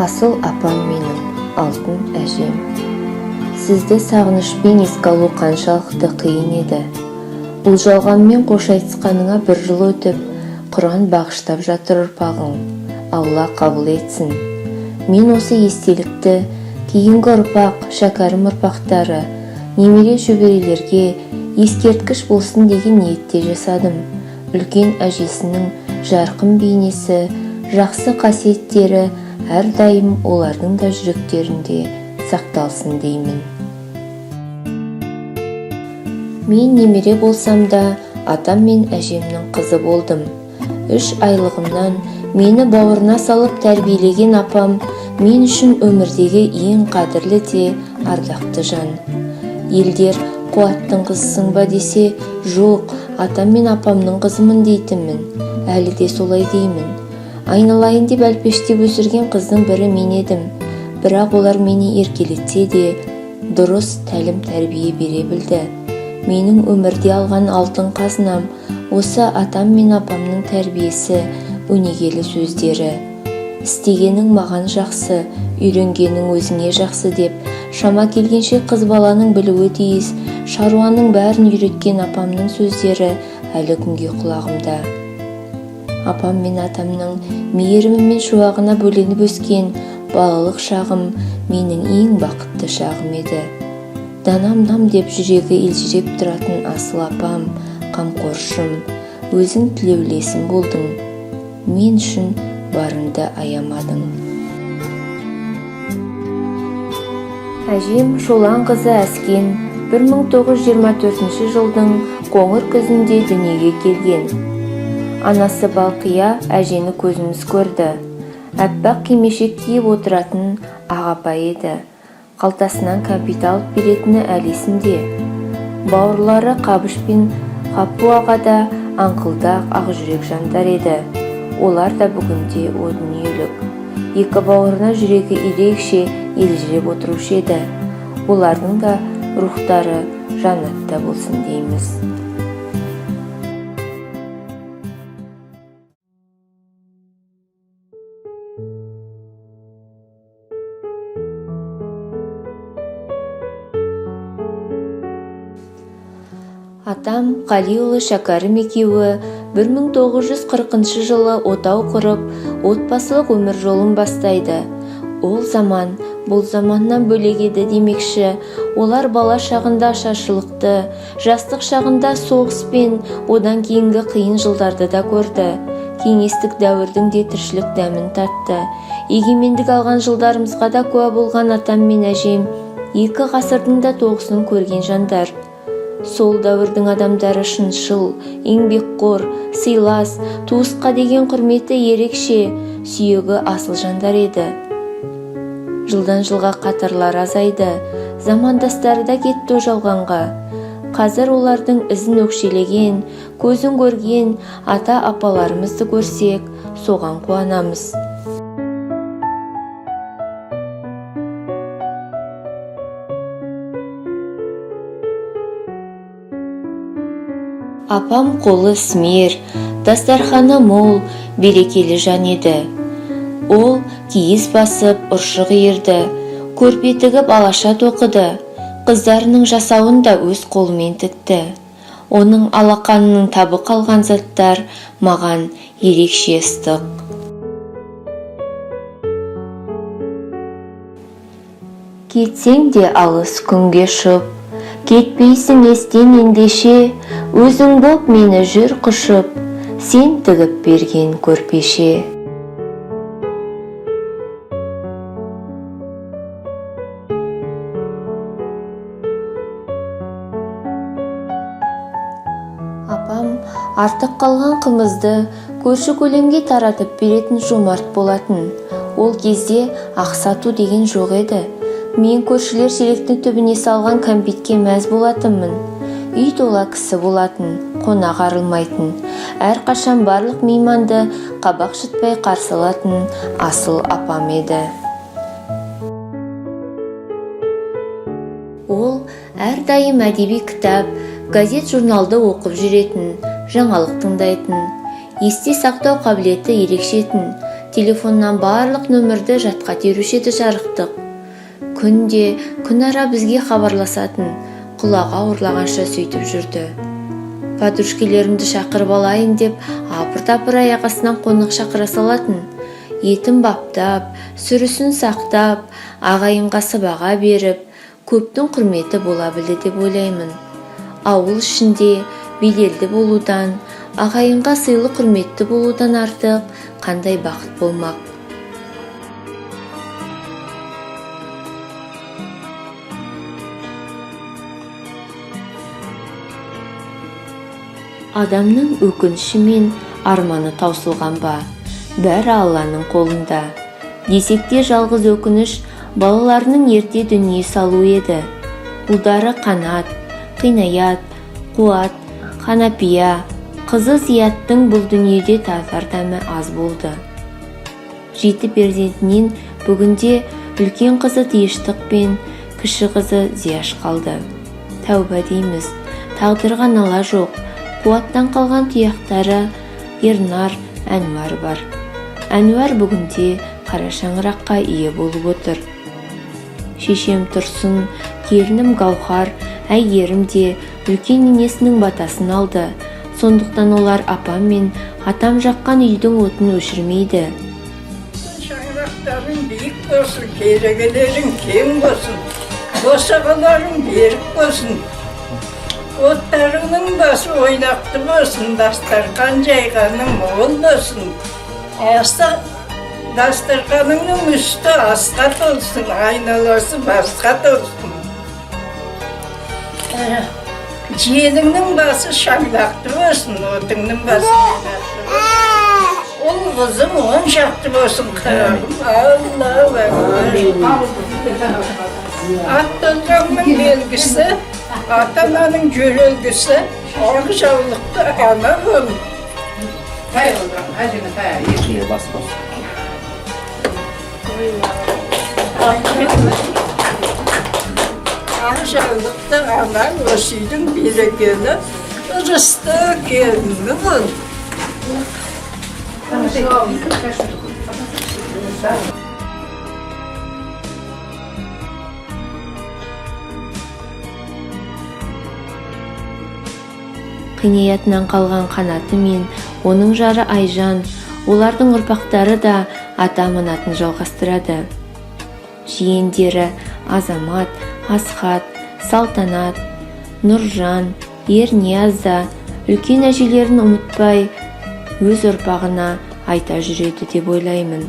Асыл апам менің, алтын әжем. Сізді сағынышпен еске алу қаншалықты қиын еді. Бұл жалғанмен қош айтысқаныңа 1 жыл өтіп, Құран бағыштап жатыр ұрпағың. Алла қабыл етсін. Мен осы естелікті кейінгі ұрпақ, шәкәрім ұрпақтары, немере шөберелерге ескерткіш болсын деген ниетте жасадым. Үлкен әжесінің жарқын бейнесі, жақсы қасиеттері әрдайым олардың да жүректерінде сақталсын деймін. Мен немере болсам да атам мен әжемнің қызы болдым. 3 айлығымнан мені бауырына салып тәрбиелеген апам мен үшін өмірдегі ең қадірлі де ардақты жан. Елдер қуаттың қызысың ба десе, жоқ, атам мен апамның қызымын дейтінмін. Әлі де солай деймін. Айналайын деп әлпештеп өсірген қыздың бірі мен едім. Бірақ олар мені еркелетсе де дұрыс тәлім тәрбие бере білді. Менің өмірде алған алтын қазынам осы атам мен апамның тәрбиесі, өнегелі сөздері. Істегенің маған жақсы, үйренгенің өзіңе жақсы деп, шама келгенше қыз баланың білуі тиіс, шаруаның бәрін үйреткен апамның сөздері әлі күнге құлағымда. Апам мен атамның мейірімі мен шуағына бөленіп өскен балалық шағым менің ең бақытты шағым еді. Данам-нам деп жүрегі елжіреп тұратын асыл апам, қамқоршым, өзің тілеулесім болдың. Мен үшін барыңды аямадың. Әжем Шолан қызы Әскен 1924 жылдың қоңыр күзінде дүниеге келген. Анасы Балқия әжені көзіміз көрді. Әппақ кимешек киіп отыратын ағапа еді. Қалтасынан кәмпит алып беретіні әлі есімде. Бауырлары Қабыш пен Ғапу аға да аңқылдақ, ақжүрек жандар еді. Олар да бүгінде о дүниелік. 2 бауырына жүрегі ерекше елжіреп отырушы еді. Олардың да рухтары жаннатта болсын дейміз. Атам Қалиұлы Шәкәрім екеуі 1940 жылы отау құрып, отбасылық өмір жолын бастайды. Ол заман, бұл заманнан бөлек еді демекші, олар бала шағында ашаршылықты, жастық шағында соғыс пен одан кейінгі қиын жылдарды да көрді. Кеңестік дәуірдің де тіршілік дәмін тартты. Егемендік алған жылдарымызға да куә болған атам мен әжем 2 ғасырдың да тоғысын көрген жандар. Сол дәуірдің адамдары шыншыл, еңбекқор, сыйлас, туысқа деген құрметі ерекше, сүйегі асыл жандар еді. Жылдан жылға қатарлар азайды, замандастары да кетті жалғанға. Қазір олардың ізін өкшелеген, көзін көрген ата-апаларымызды көрсек, соған қуанамыз. Апам қолы ісмер, дастарханы мол, берекелі жан еді. Ол киіз басып, ұршық иірді, көрпе тігіп алаша тоқыды, қыздарының жасауын да өз қолымен тікті. Оның алақанының табы қалған заттар маған ерекше ыстық. Кетсең де алыс күнге ұшып, кетпейсің естен ендеше, өзің боп мені жүр құшып, сен тігіп берген көрпеше. Апам артық қалған қымызды көрші көлемге таратып беретін жомарт болатын. Ол кезде ақсату деген жоқ еді. Мен көршілер шелектің түбіне салған кәмпитке мәз болатынмын. Үй тола кісі болатын, қонақ арылмайтын. Әрқашан барлық мейманды қабақ шытпай қарсы алатын асыл апам еді. Ол әрдайым әдеби кітап, газет журналды оқып жүретін, жаңалық тыңдайтын. Есте сақтау қабілеті ерекшетін, телефоннан барлық нөмірді жатқа теруші еді жарықтық. Күнде күн ара бізге хабарласатын, құлағы ауырлағанша сөйтіп жүрді. Подружкелерімді шақырып алайын деп апыр-тапыр аяқ астынан қонақ шақыра салатын. Етін баптап, сүрісін сақтап, ағайынға сыбаға беріп, көптің құрметі бола білді деп ойлаймын. Ауыл ішінде беделді болудан, ағайынға сыйлы құрметті болудан артық қандай бақыт болмақ. Адамның өкініші мен арманы таусылған ба? Бәрі Алланың қолында. Десекте жалғыз өкініш балаларының ерте дүние салу еді. Ұлдары Қанат, Қинаят, Қуат, Қанапия, қызы Зияттың бұл дүниеде татар дәмі аз болды. 7 перзентінен бүгінде үлкен қызы Тиыштық пен кіші қызы Зияш қалды. Тәуба дейміз, тағдырға нала жоқ. Қуаттан қалған тұяқтары Ернар, Әнуар бар. Әнуар бүгінде қара шаңыраққа ие болып отыр. Шешем Тұрсын, келінім Гаухар, әйгерім де үлкен енесінің батасын алды. Сондықтан олар апам мен атам жаққан үйдің отын өшірмейді. Шаңырақтарың биік болсын, керегелерің кең болсын, босағаларың берік болсын. Оттарыңның басы ойнақты болсын, дастарқан жайғаның мол болсын. Дастарқаныңның үсті асқа толсын, айналасы басқа толсын. Желіңнің басы шаңдақты болсын, отыңның басы ойнақты болсын. Ол қызым 10 шақты болсын, қарағым. Аллах әкбар. Ат толғанның белгісі, ата-ананың жөрелгісі, ақ жаулықты ана бол. Ақ жаулықты ана осы үйдің берекелі, ырысты келіні бол. Қинаятынан қалған Қанаты мен оның жары Айжан, олардың ұрпақтары да ата аманатын жалғастырады. Жиендері Азамат, Асхат, Салтанат, Нұржан, Ерниязда үлкен әжелерін ұмытпай өз ұрпағына айта жүреді деп ойлаймын.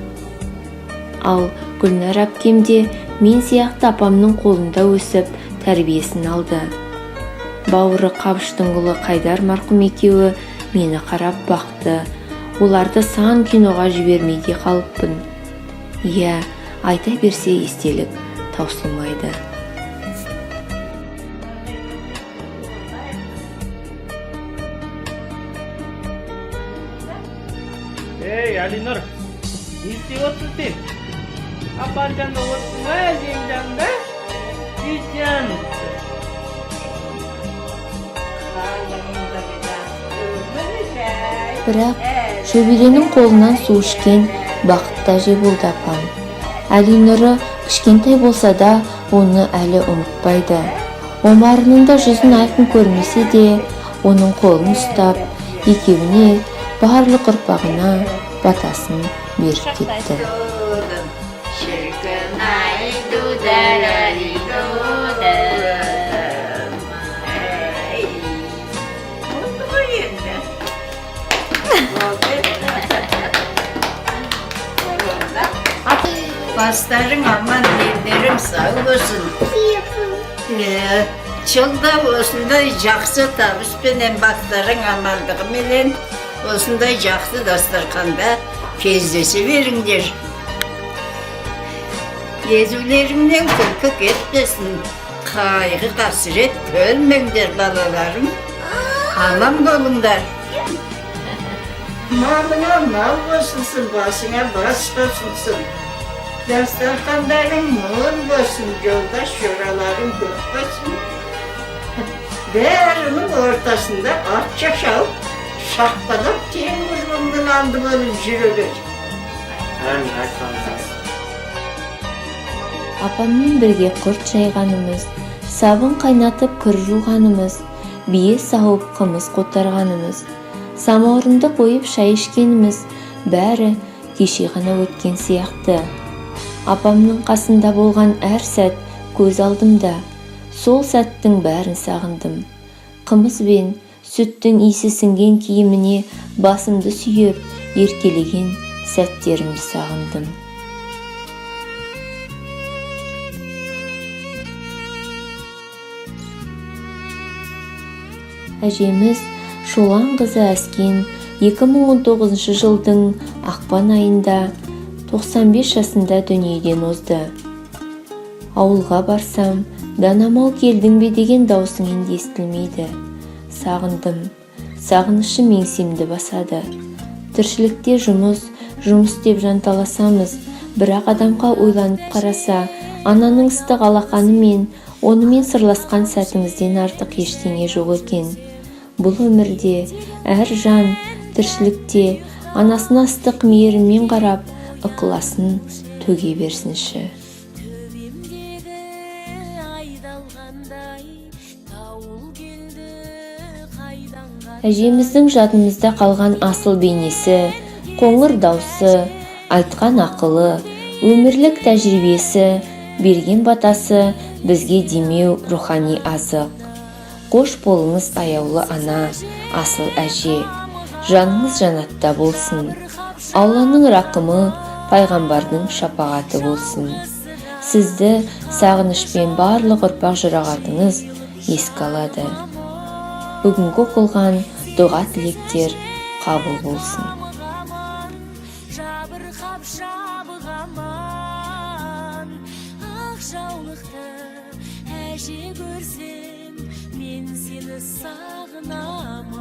Ал Гүлнар әпкем де мен сияқты апамның қолында өсіп тәрбиесін алды. Бауыры Қабыштың ұлы Қайдар марқұм екеуі мені қарап бақты. Оларды сан киноға жібермейде қалыппын. Иә, айта берсе естелік таусылмайды. Ей, Алинұр, не істеп отырсың сен? Апаң жанында отырсың ба, әжең жанында? Үйттен. Бірақ шөберенің қолынан су ішкен бақытты әже болды апам. Алинұры кішкентай болса да оны әлі ұмытпайды. Омарының да жүзін айқын көрмесе де оның қолын ұстап, екеуіне барлық ұрпағына батасын беріп кетті. Бастарың аман, елдерің сау болсын. Жылда осындай жақсы табыспенен бастарың амандығы менен осындай жақсы дастарханда кездесе беріңдер. Езулеріңнен күлкі кетпесін, қайғы қасірет көрмеңдер балаларым. Аман болыңдар. Малыңа мал қосылсын, басыңа бас қосылсын. Дастархандарың мол болсын, жолдас жораларың көп болсын. Бәрінің ортасында атша шауып, шақпалап тең ұрғыңның алды болып жүре бер. Әмин айтсаңыз. Апаммен бірге құрт жайғанымыз, сабын қайнатып кір жуғанымыз, бие сауып қымыз қотарғанымыз, самаурынды қойып шай ішкеніміз бәрі кеше ғана өткен сияқты. Апамның қасында болған әр сәт көз алдымда, сол сәттің бәрін сағындым. Қымыз бен сүттің иісі сіңген киіміне басымды сүйеп, еркелеген сәттерімді сағындым. Әжеміз Шолан қызы Әскен 2019 жылдың ақпан айында 95 жасында дүниеден озды. Ауылға барсам, данамау келдің бе деген даусың енді естілмейді. Сағындым, сағынышым еңсемді басады. Тіршілікте жұмыс деп жанталасамыз, бірақ адамға ойланып қараса, ананың ыстық алақаны мен онымен сырласқан сәтіңізден артық ештеңе жоқ екен. Бұл өмірде әр жан тіршілікте анасына ыстық мейіріммен қарап, ықыласын төге берсінші. Әжеміздің жадымызда қалған асыл бейнесі, қоңыр даусы, айтқан ақылы, өмірлік тәжірибесі, берген батасы бізге демеу рухани азық. Қош болыңыз аяулы ана, асыл әже, жаныңыз жанатта болсын. Алланың рақымы, пайғамбардың шапағаты болсын. Сізді сағынышпен барлық ұрпақ жұрағатыңыз еске алады. Бүгінгі оқылған дұға тілектер қабыл болсын. Жабырқап жабығаман ақ жаулықты әже көрсем, мен сені сағынамын.